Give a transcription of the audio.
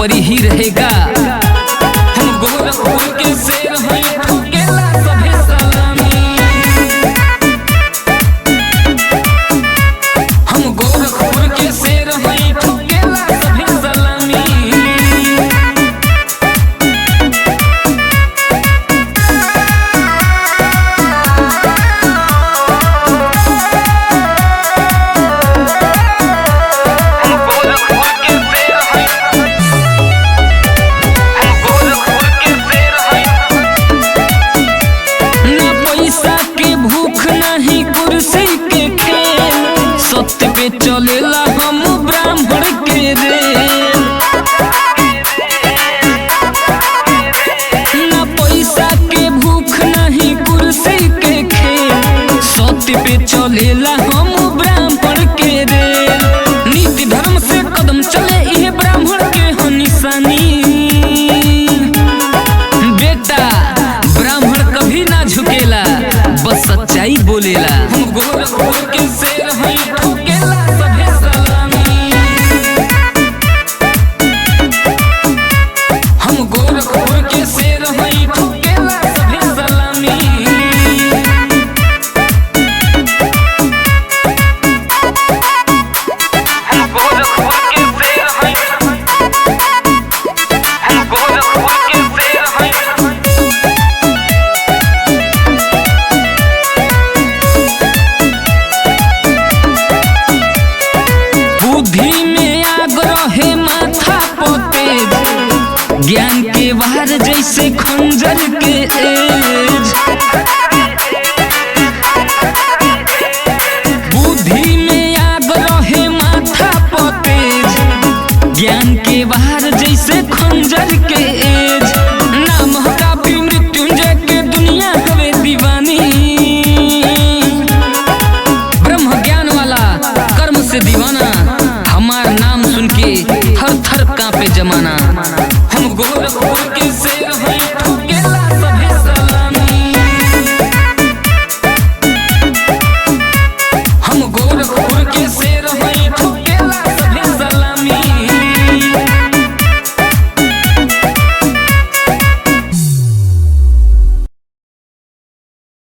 ऊपर ही रहेगा। हम गोरखपुर के शेर हैं, ठोकेला सभे सलामी। हम गोरखपुर के शेर हैं, ठोकेला सभे सलामी। सत्य पे चलेला हम ब्राह्मण के रेल। ना पैसा के भूख नहीं कुर्सी के खेल। सत्य पे चलेला हम ब्राह्मण के रेल। नीति धर्म से कदम चले ये ब्राह्मण के हो निशानी। बेटा ब्राह्मण कभी ना झुकेला, बस सच्चाई बोलेला। हम गोरखपुर के शेर हैं, ठोकेला सभे सलामी। हम गोरखपुर के शेर हैं, ठोकेला सभे सलामी। हम गोरखपुर के शेर हैं, हम गोरखपुर के शेर हैं। बुद्धि में आग्रह है माथा पोतेज, ज्ञान के वार जैसे खंजर के एज। बुद्धि में आग्रह है माथा पोतेज, ज्ञान के वार जैसे खंजर के एज। नाम काफी मृत्युंजय के दुनिया हवे दीवानी। ब्रह्म ज्ञान वाला कर्म से दीवाना, हमार नाम सुन के थर थर कांपे जमाना।